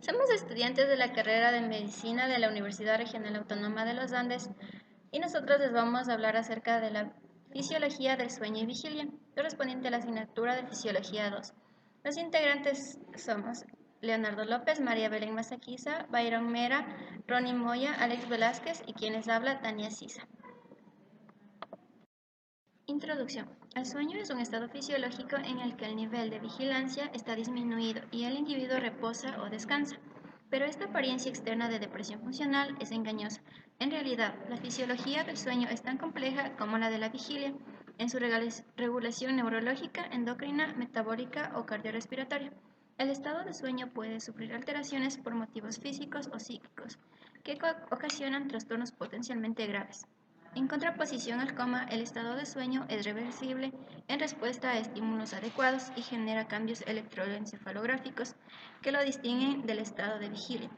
Somos estudiantes de la carrera de Medicina de la Universidad Regional Autónoma de los Andes y nosotros les vamos a hablar acerca de la fisiología del sueño y vigilia, correspondiente a la asignatura de Fisiología 2. Los integrantes somos Leonardo López, María Belén Mazaquiza, Byron Mera, Ronnie Moya, Alex Velázquez y quienes habla Tania Sisa. Introducción. El sueño es un estado fisiológico en el que el nivel de vigilancia está disminuido y el individuo reposa o descansa. Pero esta apariencia externa de depresión funcional es engañosa. En realidad, la fisiología del sueño es tan compleja como la de la vigilia, en su regulación neurológica, endocrina, metabólica o cardiorrespiratoria. El estado de sueño puede sufrir alteraciones por motivos físicos o psíquicos, que ocasionan trastornos potencialmente graves. En contraposición al coma, el estado de sueño es reversible en respuesta a estímulos adecuados y genera cambios electroencefalográficos que lo distinguen del estado de vigilia.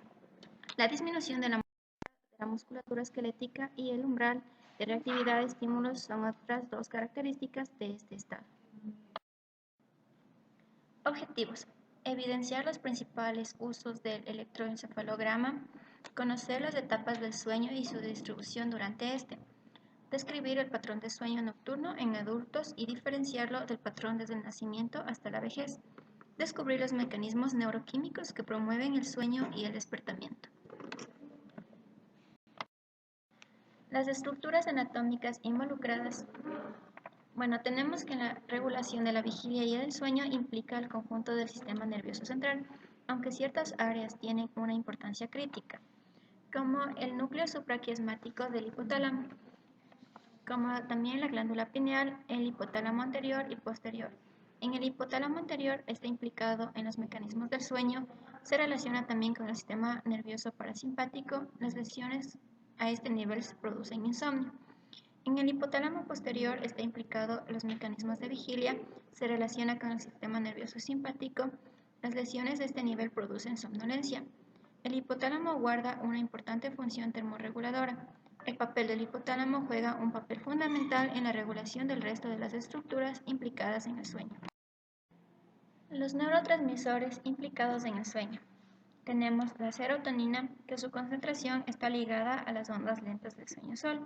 La disminución de la musculatura esquelética y el umbral de reactividad de estímulos son otras dos características de este estado. Objetivos: evidenciar los principales usos del electroencefalograma, conocer las etapas del sueño y su distribución durante este, describir el patrón de sueño nocturno en adultos y diferenciarlo del patrón desde el nacimiento hasta la vejez, descubrir los mecanismos neuroquímicos que promueven el sueño y el despertamiento. Las estructuras anatómicas involucradas. Tenemos que la regulación de la vigilia y del sueño implica el conjunto del sistema nervioso central, aunque ciertas áreas tienen una importancia crítica, como el núcleo supraquiasmático del hipotálamo, como también la glándula pineal, el hipotálamo anterior y posterior. En el hipotálamo anterior está implicado en los mecanismos del sueño, se relaciona también con el sistema nervioso parasimpático, las lesiones a este nivel se producen insomnio. En el hipotálamo posterior está implicado en los mecanismos de vigilia, se relaciona con el sistema nervioso simpático, las lesiones de este nivel producen somnolencia. El hipotálamo guarda una importante función termorreguladora. El papel del hipotálamo juega un papel fundamental en la regulación del resto de las estructuras implicadas en el sueño. Los neurotransmisores implicados en el sueño. Tenemos la serotonina, que su concentración está ligada a las ondas lentas del sueño solo.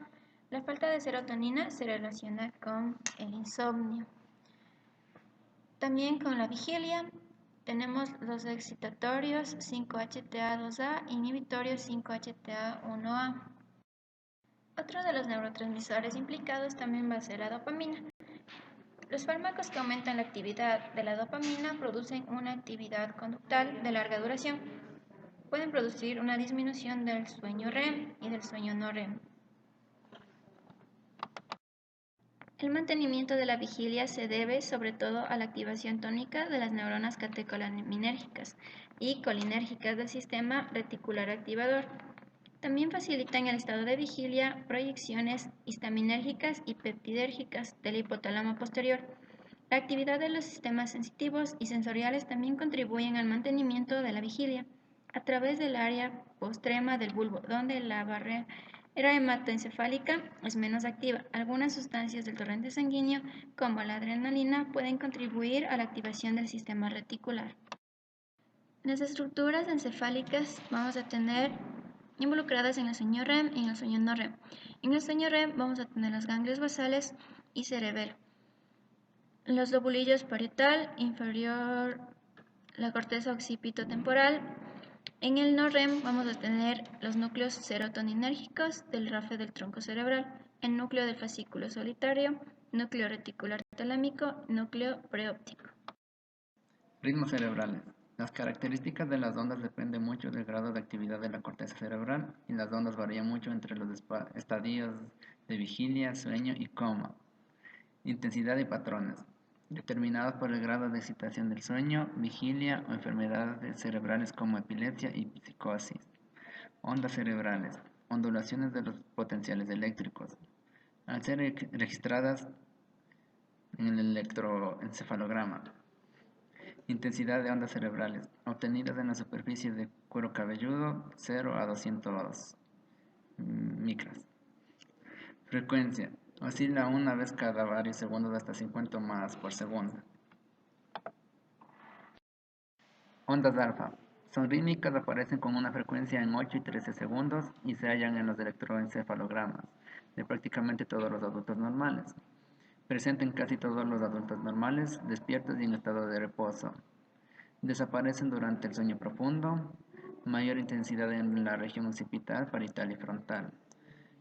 La falta de serotonina se relaciona con el insomnio. También con la vigilia tenemos los excitatorios 5-HTA2A, inhibitorios 5-HTA1A. Otro de los neurotransmisores implicados también va a ser la dopamina. Los fármacos que aumentan la actividad de la dopamina producen una actividad conductal de larga duración. Pueden producir una disminución del sueño REM y del sueño no REM. El mantenimiento de la vigilia se debe sobre todo a la activación tónica de las neuronas catecholinérgicas y colinérgicas del sistema reticular activador. También facilitan el estado de vigilia proyecciones histaminérgicas y peptidérgicas del hipotálamo posterior. La actividad de los sistemas sensitivos y sensoriales también contribuyen al mantenimiento de la vigilia a través del área postrema del bulbo, donde la barrera hematoencefálica es menos activa. Algunas sustancias del torrente sanguíneo, como la adrenalina, pueden contribuir a la activación del sistema reticular. Las estructuras encefálicas vamos a tener involucradas en el sueño REM y en el sueño no REM. En el sueño REM vamos a tener los ganglios basales y cerebelo, los lobulillos parietal, inferior, la corteza occipitotemporal. En el no REM vamos a tener los núcleos serotoninérgicos del rafe del tronco cerebral, el núcleo del fascículo solitario, núcleo reticular talámico, núcleo preóptico. Ritmos cerebrales. Las características de las ondas dependen mucho del grado de actividad de la corteza cerebral y las ondas varían mucho entre los estadios de vigilia, sueño y coma. Intensidad y patrones. Determinados por el grado de excitación del sueño, vigilia o enfermedades cerebrales como epilepsia y psicosis. Ondas cerebrales. Ondulaciones de los potenciales eléctricos. Al ser registradas en el electroencefalograma. Intensidad de ondas cerebrales, obtenidas en la superficie de cuero cabelludo, 0 a 200 micras. Frecuencia, oscila una vez cada varios segundos hasta 50 más por segundo. Ondas alfa, Son rítmicas, aparecen con una frecuencia en 8 y 13 segundos y se hallan en los electroencefalogramas de prácticamente todos los adultos normales. Presentes en casi todos los adultos normales, despiertos y en estado de reposo. Desaparecen durante el sueño profundo, mayor intensidad en la región occipital, parietal y frontal.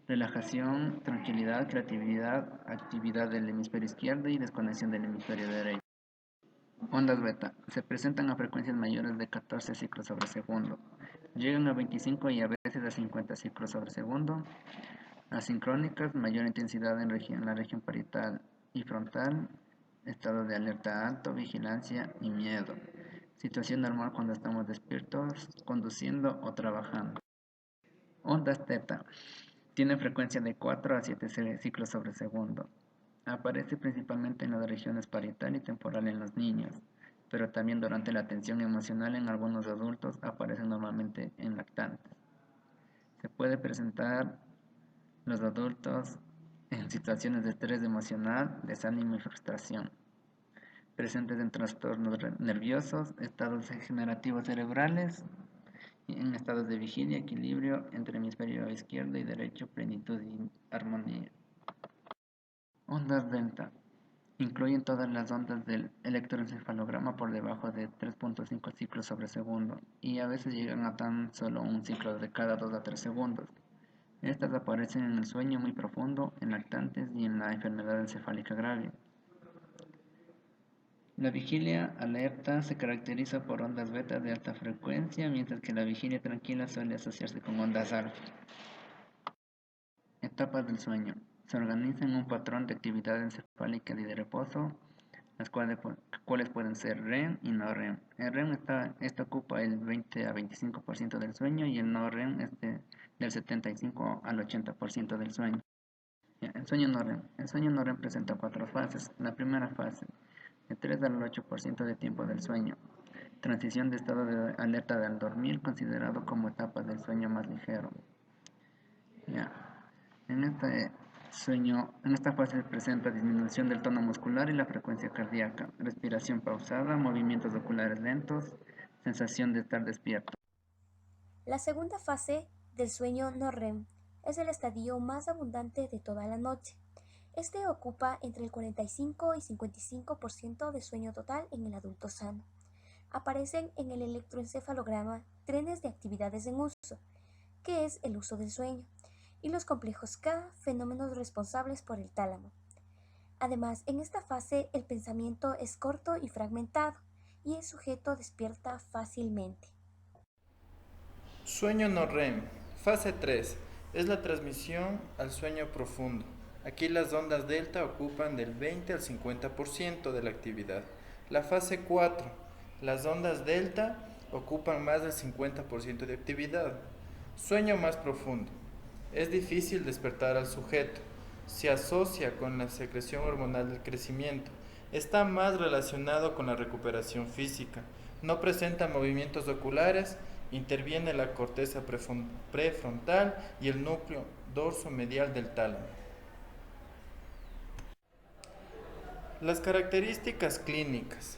Relajación, tranquilidad, creatividad, actividad del hemisferio izquierdo y desconexión del hemisferio derecho. Ondas beta. Se presentan a frecuencias mayores de 14 ciclos sobre segundo. Llegan a 25 y a veces a 50 ciclos sobre segundo. Asincrónicas, mayor intensidad en la región parietal y frontal. Estado de alerta alto, vigilancia y miedo. Situación normal cuando estamos despiertos, conduciendo o trabajando. Ondas teta. Tiene frecuencia de 4 a 7 ciclos sobre segundo. Aparece principalmente en las regiones parietal y temporal en los niños, pero también durante la tensión emocional en algunos adultos aparecen normalmente en lactantes. Se puede presentar los adultos en situaciones de estrés emocional, desánimo y frustración. Presentes en trastornos nerviosos, estados degenerativos cerebrales, en estados de vigilia, equilibrio entre hemisferio izquierdo y derecho, plenitud y armonía. Ondas delta. Incluyen todas las ondas del electroencefalograma por debajo de 3.5 ciclos sobre segundo y a veces llegan a tan solo un ciclo de cada 2 a 3 segundos. Estas aparecen en el sueño muy profundo, en lactantes y en la enfermedad encefálica grave. La vigilia alerta se caracteriza por ondas beta de alta frecuencia, mientras que la vigilia tranquila suele asociarse con ondas alfa. Etapas del sueño. Se organiza en un patrón de actividad encefálica y de reposo, las cuales pueden ser REM y no REM. El REM ocupa el 20 a 25% del sueño y el no REM es del 75 al 80% del sueño. El sueño no REM. El sueño no REM presenta 4 fases. La primera fase, de 3 al 8% de tiempo del sueño. Transición de estado de alerta al dormir, considerado como etapa del sueño más ligero. En esta fase se presenta disminución del tono muscular y la frecuencia cardíaca, respiración pausada, movimientos oculares lentos, sensación de estar despierto. La segunda fase del sueño no REM es el estadio más abundante de toda la noche. Este ocupa entre el 45 y 55% de sueño total en el adulto sano. Aparecen en el electroencefalograma trenes de actividades en uso, que es el uso del sueño, y los complejos K, fenómenos responsables por el tálamo. Además, en esta fase el pensamiento es corto y fragmentado, y el sujeto despierta fácilmente. Sueño no REM. Fase 3. Es la transmisión al sueño profundo. Aquí las ondas delta ocupan del 20 al 50% de la actividad. La fase 4. Las ondas delta ocupan más del 50% de actividad. Sueño más profundo. Es difícil despertar al sujeto. Se asocia con la secreción hormonal del crecimiento. Está más relacionado con la recuperación física. No presenta movimientos oculares. Interviene la corteza prefrontal y el núcleo dorso-medial del tálamo. Las características clínicas.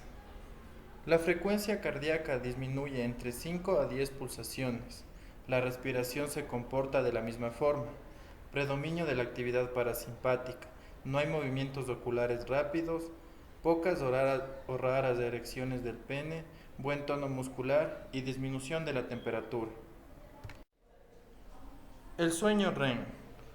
La frecuencia cardíaca disminuye entre 5 a 10 pulsaciones. La respiración se comporta de la misma forma. Predominio de la actividad parasimpática. No hay movimientos oculares rápidos. Pocas o raras erecciones del pene. Buen tono muscular y disminución de la temperatura. El sueño REM,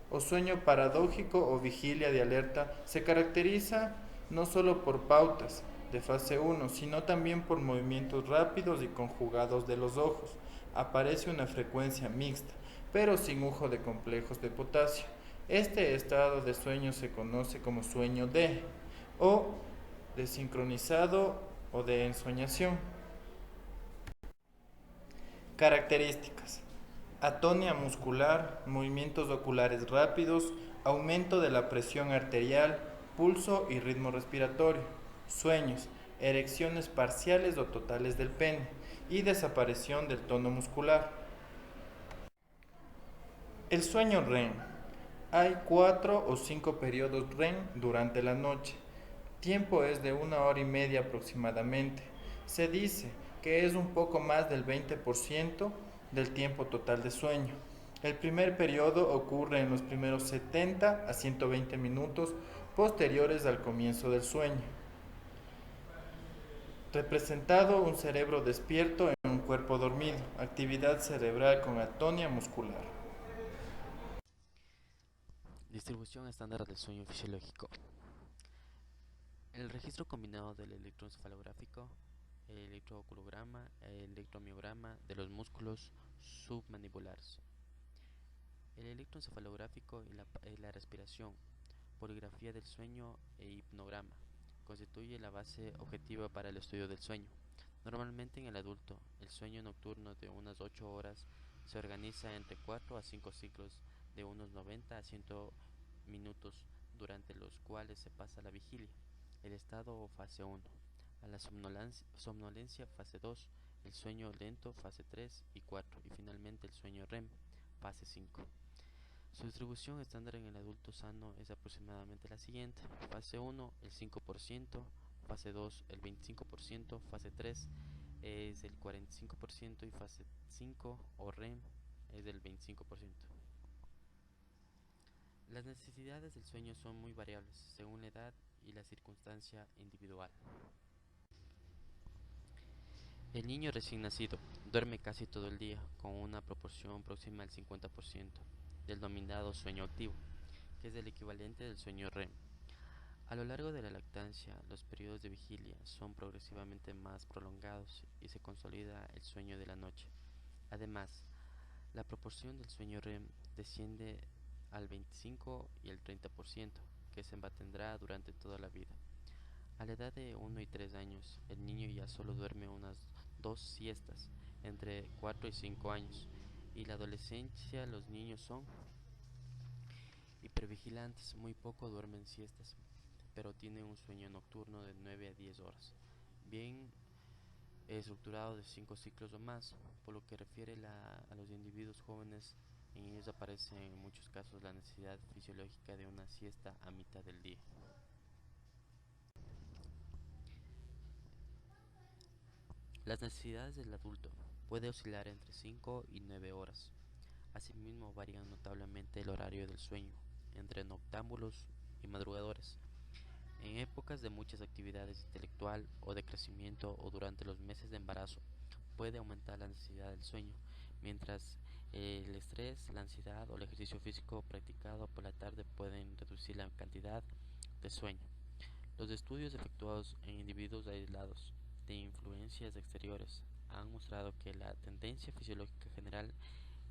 o sueño paradójico o vigilia de alerta, se caracteriza no solo por pautas de fase 1, sino también por movimientos rápidos y conjugados de los ojos. Aparece una frecuencia mixta, pero sin uso de complejos de potasio. Este estado de sueño se conoce como sueño D, o desincronizado o de ensoñación. Características. Atonia muscular, movimientos oculares rápidos, aumento de la presión arterial, pulso y ritmo respiratorio, sueños, erecciones parciales o totales del pene y desaparición del tono muscular. El sueño REM. Hay 4 o 5 periodos REM durante la noche. Tiempo es de 1 hora y media aproximadamente. Se dice que es un poco más del 20% del tiempo total de sueño. El primer periodo ocurre en los primeros 70 a 120 minutos posteriores al comienzo del sueño, representado un cerebro despierto en un cuerpo dormido, actividad cerebral con atonia muscular. Distribución estándar del sueño fisiológico. El registro combinado del electroencefalográfico, el electroculograma, el electromiograma de los músculos submandibulares. El electroencefalográfico y la respiración, poligrafía del sueño e hipnograma constituye la base objetiva para el estudio del sueño. Normalmente en el adulto, el sueño nocturno de unas 8 horas se organiza entre 4 a 5 ciclos de unos 90 a 100 minutos, durante los cuales se pasa la vigilia, el estado o fase 1, a la somnolencia fase 2, el sueño lento fase 3 y 4 y finalmente el sueño REM fase 5. Su distribución estándar en el adulto sano es aproximadamente la siguiente: fase 1 el 5%, fase 2 el 25%, fase 3 es el 45% y fase 5 o REM es del 25%. Las necesidades del sueño son muy variables según la edad y la circunstancia individual. El niño recién nacido duerme casi todo el día, con una proporción próxima al 50% del denominado sueño activo, que es el equivalente del sueño REM. A lo largo de la lactancia, los periodos de vigilia son progresivamente más prolongados y se consolida el sueño de la noche. Además, la proporción del sueño REM desciende al 25 y el 30%, que se mantendrá durante toda la vida. A la edad de 1 y 3 años, el niño ya solo duerme unas 2 siestas, entre 4 y 5 años, y la adolescencia los niños son hipervigilantes, muy poco duermen siestas, pero tienen un sueño nocturno de 9 a 10 horas, bien estructurado de 5 ciclos o más. Por lo que refiere a los individuos jóvenes, en ellos aparece en muchos casos la necesidad fisiológica de una siesta a mitad del día. Las necesidades del adulto puede oscilar entre 5 y 9 horas. Asimismo, varían notablemente el horario del sueño entre noctámbulos y madrugadores. En épocas de muchas actividades intelectual o de crecimiento o durante los meses de embarazo, puede aumentar la necesidad del sueño, mientras el estrés, la ansiedad o el ejercicio físico practicado por la tarde pueden reducir la cantidad de sueño. Los estudios efectuados en individuos aislados de influencias exteriores han mostrado que la tendencia fisiológica general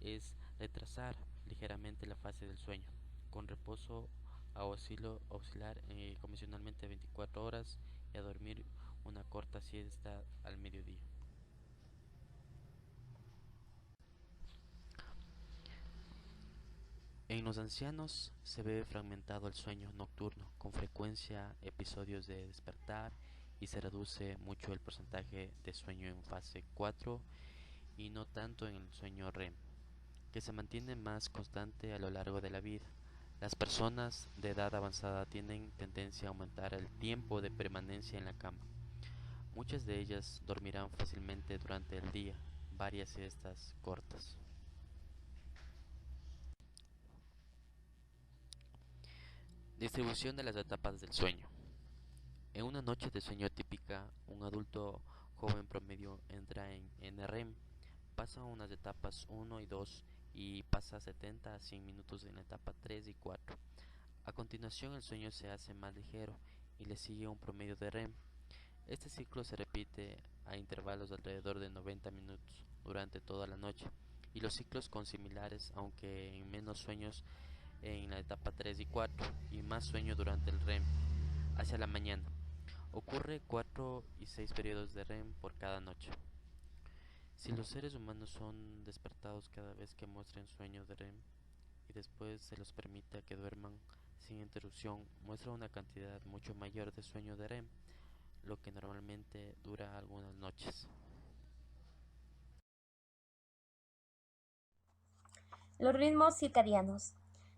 es retrasar ligeramente la fase del sueño, con reposo a oscilar convencionalmente 24 horas y a dormir una corta siesta al mediodía. En los ancianos se ve fragmentado el sueño nocturno, con frecuencia episodios de despertar, y se reduce mucho el porcentaje de sueño en fase 4 y no tanto en el sueño REM, que se mantiene más constante a lo largo de la vida. Las personas de edad avanzada tienen tendencia a aumentar el tiempo de permanencia en la cama. Muchas de ellas dormirán fácilmente durante el día, varias siestas cortas. Distribución de las etapas del sueño. En una noche de sueño típica, un adulto joven promedio entra en NREM, pasa unas etapas 1 y 2 y pasa 70 a 100 minutos en la etapa 3 y 4. A continuación el sueño se hace más ligero y le sigue un promedio de REM. Este ciclo se repite a intervalos de alrededor de 90 minutos durante toda la noche, y los ciclos con similares, aunque en menos sueños en la etapa 3 y 4 y más sueño durante el REM hacia la mañana. Ocurre 4 y 6 periodos de REM por cada noche. Si los seres humanos son despertados cada vez que muestren sueño de REM y después se los permita que duerman sin interrupción, muestra una cantidad mucho mayor de sueño de REM, lo que normalmente dura algunas noches. Los ritmos circadianos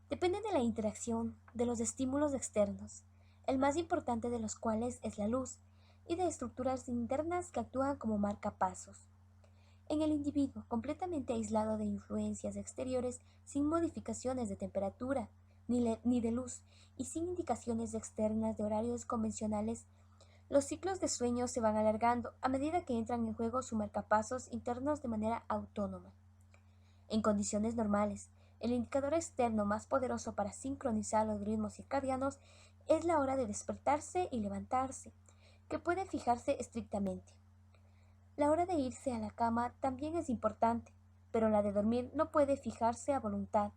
dependen de la interacción de los estímulos externos, el más importante de los cuales es la luz, y de estructuras internas que actúan como marcapasos. En el individuo, completamente aislado de influencias exteriores, sin modificaciones de temperatura ni de luz, y sin indicaciones externas de horarios convencionales, los ciclos de sueño se van alargando a medida que entran en juego sus marcapasos internos de manera autónoma. En condiciones normales, el indicador externo más poderoso para sincronizar los ritmos circadianos es la hora de despertarse y levantarse, que puede fijarse estrictamente. La hora de irse a la cama también es importante, pero la de dormir no puede fijarse a voluntad.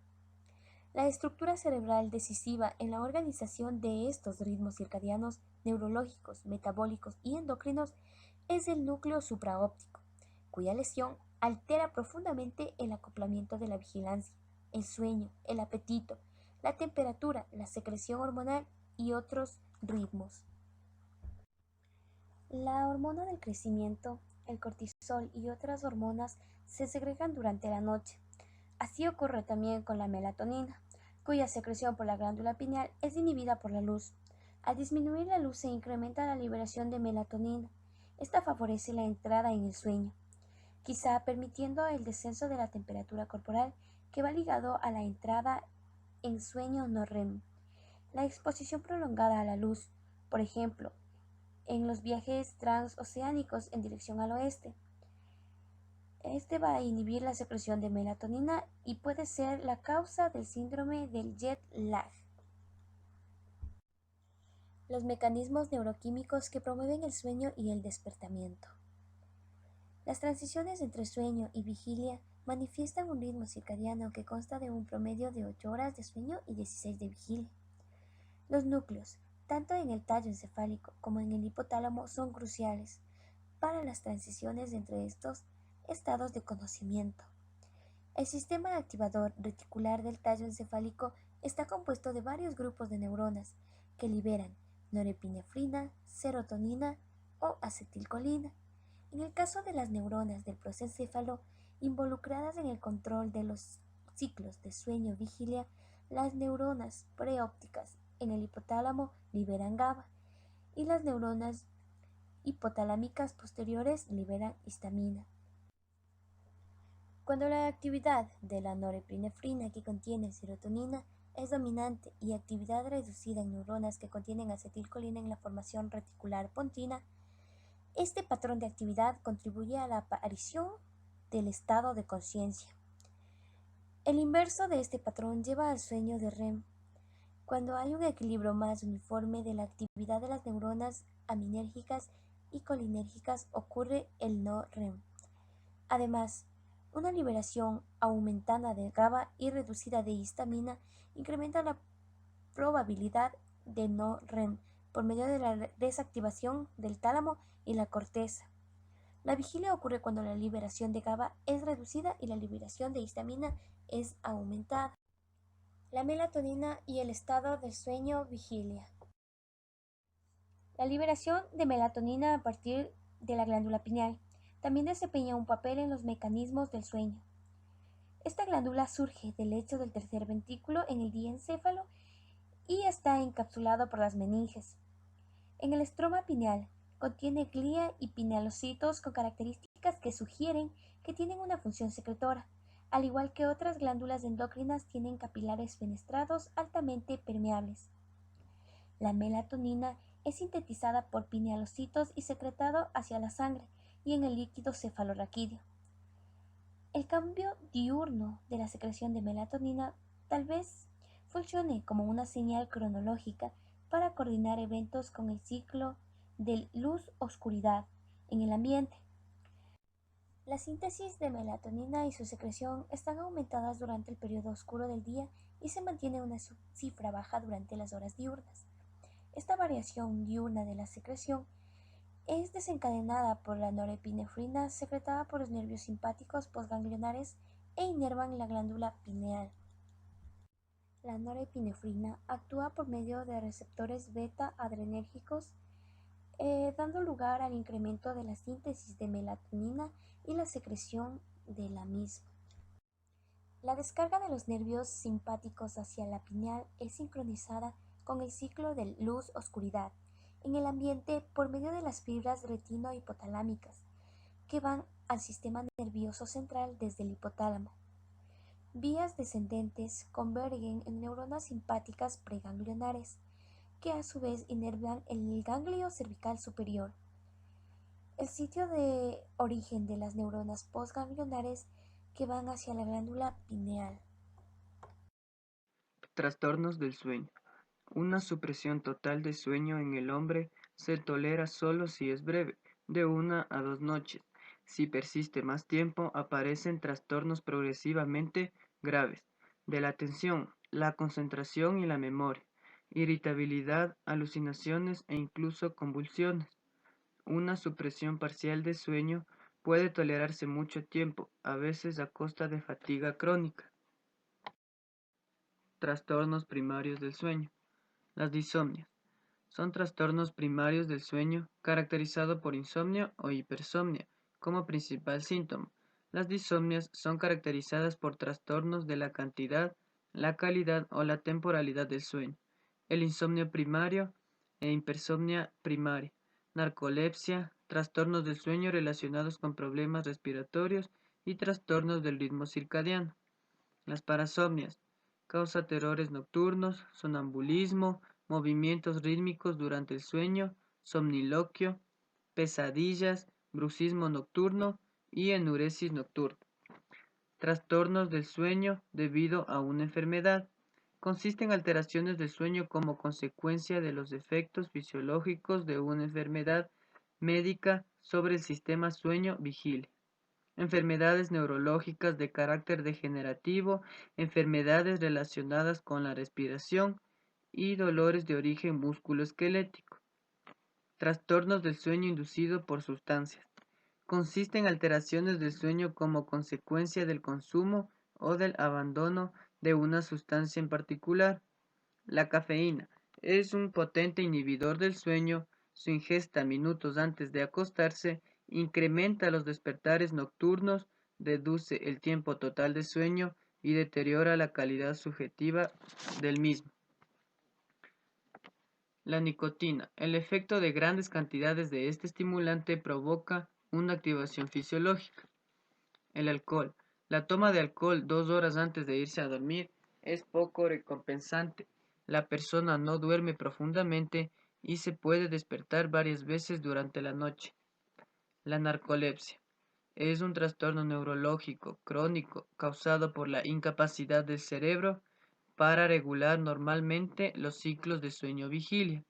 La estructura cerebral decisiva en la organización de estos ritmos circadianos, neurológicos, metabólicos y endocrinos es el núcleo supraóptico, cuya lesión altera profundamente el acoplamiento de la vigilancia, el sueño, el apetito, la temperatura, la secreción hormonal y otros ritmos. La hormona del crecimiento, el cortisol y otras hormonas se segregan durante la noche. Así ocurre también con la melatonina, cuya secreción por la glándula pineal es inhibida por la luz. Al disminuir la luz se incrementa la liberación de melatonina. Esta favorece la entrada en el sueño, quizá permitiendo el descenso de la temperatura corporal que va ligado a la entrada en sueño no REM. La exposición prolongada a la luz, por ejemplo, en los viajes transoceánicos en dirección al oeste. Este va a inhibir la secreción de melatonina y puede ser la causa del síndrome del jet lag. Los mecanismos neuroquímicos que promueven el sueño y el despertamiento. Las transiciones entre sueño y vigilia manifiestan un ritmo circadiano que consta de un promedio de 8 horas de sueño y 16 de vigilia. Los núcleos, tanto en el tallo encefálico como en el hipotálamo, son cruciales para las transiciones entre estos estados de conocimiento. El sistema activador reticular del tallo encefálico está compuesto de varios grupos de neuronas que liberan norepinefrina, serotonina o acetilcolina. En el caso de las neuronas del prosencéfalo involucradas en el control de los ciclos de sueño-vigilia, las neuronas preópticas en el hipotálamo liberan GABA y las neuronas hipotalámicas posteriores liberan histamina. Cuando la actividad de la norepinefrina que contiene serotonina es dominante y actividad reducida en neuronas que contienen acetilcolina en la formación reticular pontina, este patrón de actividad contribuye a la aparición del estado de conciencia. El inverso de este patrón lleva al sueño de REM. Cuando hay un equilibrio más uniforme de la actividad de las neuronas aminérgicas y colinérgicas ocurre el no REM. Además, una liberación aumentada de GABA y reducida de histamina incrementa la probabilidad de no REM por medio de la desactivación del tálamo y la corteza. La vigilia ocurre cuando la liberación de GABA es reducida y la liberación de histamina es aumentada. La melatonina y el estado del sueño-vigilia. La liberación de melatonina a partir de la glándula pineal también desempeña un papel en los mecanismos del sueño. Esta glándula surge del lecho del tercer ventrículo en el diencéfalo y está encapsulado por las meninges. En el estroma pineal contiene glía y pinealocitos con características que sugieren que tienen una función secretora, al igual que otras glándulas endocrinas tienen capilares fenestrados altamente permeables. La melatonina es sintetizada por pinealocitos y secretado hacia la sangre y en el líquido cefalorraquídeo. El cambio diurno de la secreción de melatonina tal vez funcione como una señal cronológica para coordinar eventos con el ciclo de luz-oscuridad en el ambiente. La síntesis de melatonina y su secreción están aumentadas durante el periodo oscuro del día y se mantiene una cifra baja durante las horas diurnas. Esta variación diurna de la secreción es desencadenada por la norepinefrina secretada por los nervios simpáticos postganglionares e inervan la glándula pineal. La norepinefrina actúa por medio de receptores beta-adrenérgicos, dando lugar al incremento de la síntesis de melatonina y la secreción de la misma. La descarga de los nervios simpáticos hacia la pineal es sincronizada con el ciclo de luz-oscuridad en el ambiente por medio de las fibras retino-hipotalámicas, que van al sistema nervioso central desde el hipotálamo. Vías descendentes convergen en neuronas simpáticas preganglionares, que a su vez inervan el ganglio cervical superior. El sitio de origen de las neuronas postganglionares que van hacia la glándula pineal. Trastornos del sueño. Una supresión total de sueño en el hombre se tolera solo si es breve, de 1 a 2 noches. Si persiste más tiempo, aparecen trastornos progresivamente graves de la atención, la concentración y la memoria, irritabilidad, alucinaciones e incluso convulsiones. Una supresión parcial de sueño puede tolerarse mucho tiempo, a veces a costa de fatiga crónica. Trastornos primarios del sueño. Las disomnias. Son trastornos primarios del sueño caracterizado por insomnio o hipersomnia como principal síntoma. Las disomnias son caracterizadas por trastornos de la cantidad, la calidad o la temporalidad del sueño. El insomnio primario e hipersomnia primaria, narcolepsia, trastornos del sueño relacionados con problemas respiratorios y trastornos del ritmo circadiano. Las parasomnias causa terrores nocturnos, sonambulismo, movimientos rítmicos durante el sueño, somniloquio, pesadillas, bruxismo nocturno y enuresis nocturna. Trastornos del sueño debido a una enfermedad. Consisten en alteraciones del sueño como consecuencia de los efectos fisiológicos de una enfermedad médica sobre el sistema sueño-vigilia. Enfermedades neurológicas de carácter degenerativo, enfermedades relacionadas con la respiración y dolores de origen musculoesquelético. Trastornos del sueño inducido por sustancias. Consisten en alteraciones del sueño como consecuencia del consumo o del abandono de una sustancia en particular. La cafeína es un potente inhibidor del sueño. Su ingesta minutos antes de acostarse incrementa los despertares nocturnos, reduce el tiempo total de sueño y deteriora la calidad subjetiva del mismo. La nicotina. El efecto de grandes cantidades de este estimulante provoca una activación fisiológica. El alcohol. La toma de alcohol 2 horas antes de irse a dormir es poco recompensante. La persona no duerme profundamente y se puede despertar varias veces durante la noche. La narcolepsia es un trastorno neurológico crónico causado por la incapacidad del cerebro para regular normalmente los ciclos de sueño-vigilia.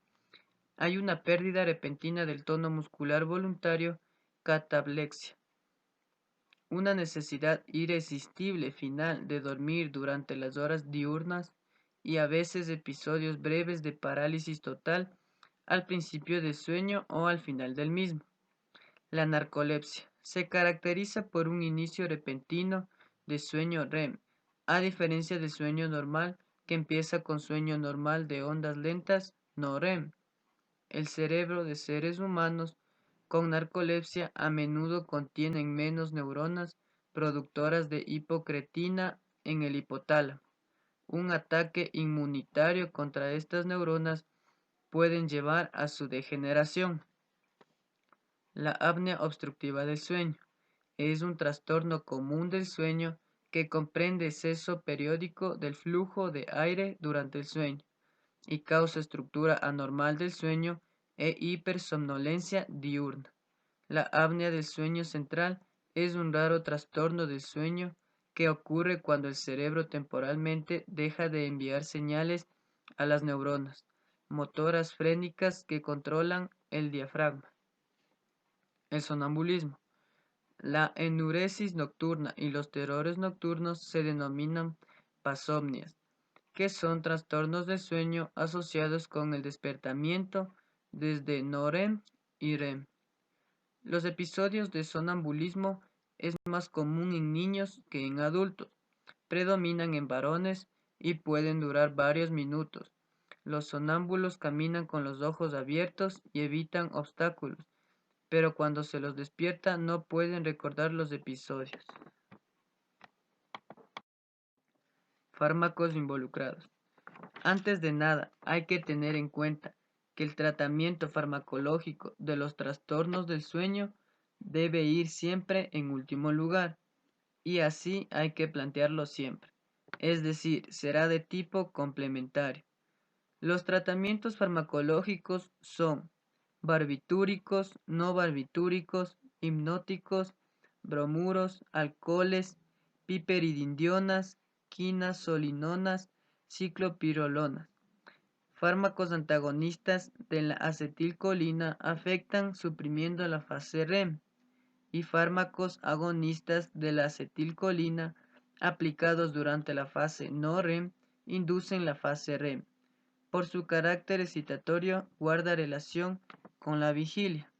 Hay una pérdida repentina del tono muscular voluntario, cataplexia. Una necesidad irresistible final de dormir durante las horas diurnas y a veces episodios breves de parálisis total al principio del sueño o al final del mismo. La narcolepsia se caracteriza por un inicio repentino de sueño REM, a diferencia del sueño normal que empieza con sueño normal de ondas lentas no REM. El cerebro de seres humanos con narcolepsia a menudo contienen menos neuronas productoras de hipocretina en el hipotálamo. Un ataque inmunitario contra estas neuronas pueden llevar a su degeneración. La apnea obstructiva del sueño es un trastorno común del sueño que comprende exceso periódico del flujo de aire durante el sueño y causa estructura anormal del sueño e hipersomnolencia diurna. La apnea del sueño central es un raro trastorno del sueño que ocurre cuando el cerebro temporalmente deja de enviar señales a las neuronas motoras frénicas que controlan el diafragma. El sonambulismo. La enuresis nocturna y los terrores nocturnos se denominan pasomnias, que son trastornos del sueño asociados con el despertamiento desde no REM y REM. Los episodios de sonambulismo es más común en niños que en adultos. Predominan en varones y pueden durar varios minutos. Los sonámbulos caminan con los ojos abiertos y evitan obstáculos, pero cuando se los despierta no pueden recordar los episodios. Fármacos involucrados. Antes de nada, hay que tener en cuenta que el tratamiento farmacológico de los trastornos del sueño debe ir siempre en último lugar, y así hay que plantearlo siempre, es decir, será de tipo complementario. Los tratamientos farmacológicos son barbitúricos, no barbitúricos, hipnóticos, bromuros, alcoholes, piperidindionas, quinazolinonas, ciclopirolonas. Fármacos antagonistas de la acetilcolina afectan suprimiendo la fase REM y fármacos agonistas de la acetilcolina aplicados durante la fase no REM inducen la fase REM. Por su carácter excitatorio guarda relación con la vigilia.